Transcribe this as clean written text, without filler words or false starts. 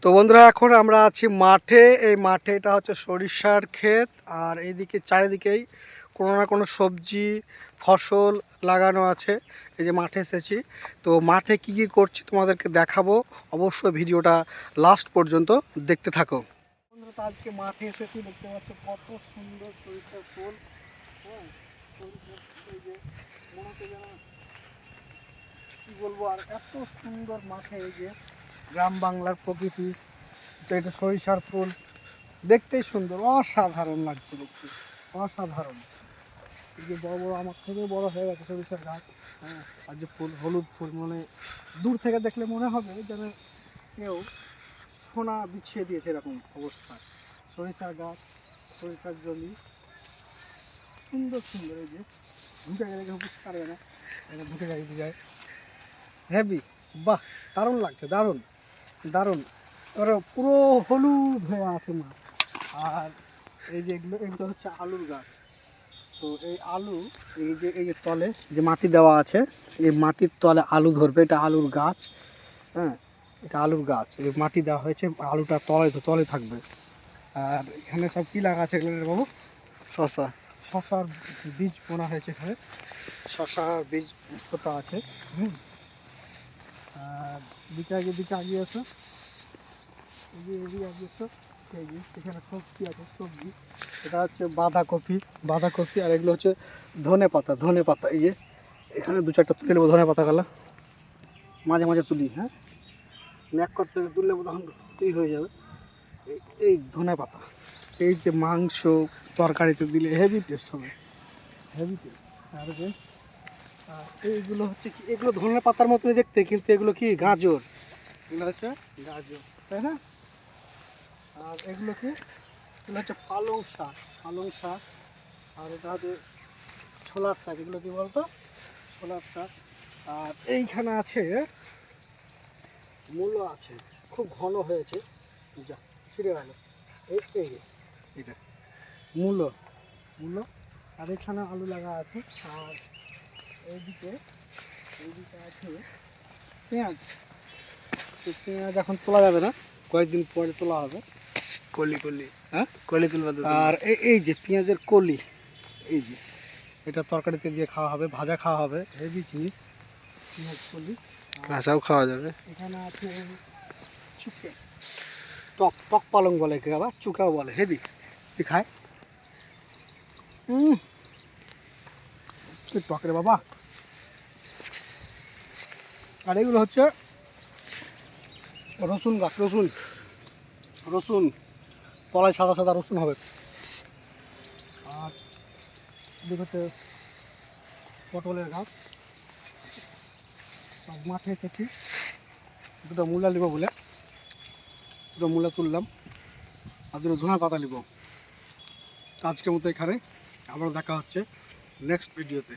তো বন্ধুরা এখন আমরা আছি মাঠে। এই মাঠে এটা হচ্ছে সরিষার ক্ষেত, আর এইদিকে চারিদিকেই কোনো না কোনো সবজি ফসল লাগানো আছে। এই যে মাঠে এসেছি, তো মাঠে কি কি করছি তোমাদেরকে দেখাবো। অবশ্যই ভিডিওটা লাস্ট পর্যন্ত দেখতে থাকো। বন্ধুরা তো আজকে মাঠে এসেছি, দেখতে পাচ্ছ কত সুন্দর সরিষার ফুল। হ্যাঁ, সরিষার এই যে মনে হচ্ছে যেন কি বলবো, আর এত সুন্দর মাঠে এই যে গ্রাম বাংলার প্রকৃতি। তো এটা সরিষার ফুল, দেখতেই সুন্দর, অসাধারণ লাগছে দেখতে, অসাধারণ। এই যে বড় বড়, আমার থেকে বড় হয়ে গেছে সরিষার গাছ। হ্যাঁ, আর যে ফুল, হলুদ ফুল, মানে দূর থেকে দেখলে মনে হবে যেন কেউ সোনা বিছিয়ে দিয়েছে, এরকম অবস্থা। সরিষার গাছ, সরিষার জমি, সুন্দর সুন্দর। এই যে ঢুকে গেলে কেউ বুঝতে পারবে না, এটা ঢুকে যায় হেভি। বাহ, দারুণ লাগছে, দারুণ দারুণ। ওরা পুরো হলুদ হয়ে আছে মাঠ। আর এই যে এগুলো এগুলো হচ্ছে আলুর গাছ। তো এই আলু, এই যে তলে যে মাটি দেওয়া আছে, এই মাটির তলে আলু ধরবে। এটা আলুর গাছ। হ্যাঁ, এটা আলুর গাছ, এই মাটি দেওয়া হয়েছে, আলুটা তলে তলে থাকবে। আর এখানে সব কী লাগা আছে এগুলো বাবু? শশা। শশার বীজ বোনা হয়েছে এখানে, শশার বীজ পোতা আছে। হুম। আর দিকে আগিয়ে আছে, এই যে এদিকে আগিয়ে আছে, এই যে এখানে সবজি আছে, সবজি। এটা হচ্ছে বাঁধাকপি, বাঁধাকপি। আর এগুলো হচ্ছে ধনে পাতা, ধনে পাতা। এই যে এখানে দু চারটা তুলে নেবো ধনে পাতা গালা, মাঝে মাঝে তুলি। হ্যাঁ, ন্যাক করতে তুললে তখন এই হয়ে যাবে। এই ধনে পাতা, এই যে মাংস তরকারিতে দিলে হেভি টেস্ট হবে, হেভি টেস্ট। আর যে এইগুলো হচ্ছে কি, এগুলো ধনে পাতার মতনই দেখতে, কিন্তু এগুলো কি গাজর, এগুলো হচ্ছে গাজর, তাই না? আর এগুলো কি, এগুলো হচ্ছে পালং শাক, পালং শাক। আর এটা হচ্ছে ছোলার শাক। এগুলো কি বলতো? ছোলার শাক। আর এইখানে আছে মূলো আছে, খুব ঘন হয়েছে, যা ছিঁড়ে গেল। এই এটা মূলো, মূলো। আর এখানে আলু লাগা আছে। আর এইদিকে আছে পেঁয়াজ। তো পেঁয়াজ এখন তোলা যাবে না, কয়েকদিন পরে তোলা হবে। কলি কলি, হ্যাঁ কলি তুলবা। আর এই যে পেঁয়াজের কলি, এই যে এটা তরকারিতে দিয়ে খাওয়া হবে, ভাজা খাওয়া হবে, হেভি জিনিস পেঁয়াজ কলি। কাঁচাও খাওয়া যাবে। এখানে আছে চুকে, টক টক পালং বলে, কে আবার চুকাও বলে, হেভি তুই খায়। টক রে বাবা। আর এগুলো হচ্ছে রসুন গাছ, রসুন, রসুন তলায় সাদা সাদা রসুন হবে। আর এদিকে হচ্ছে পটলের গাছ। মাঠে এসেছি দুটো মূলা নিব বলে, দুটো মূলা তুললাম, আর দুটো ধনা পাতা নিব। আজকের মতো এখানে, আবার দেখা হচ্ছে নেক্সট ভিডিওতে।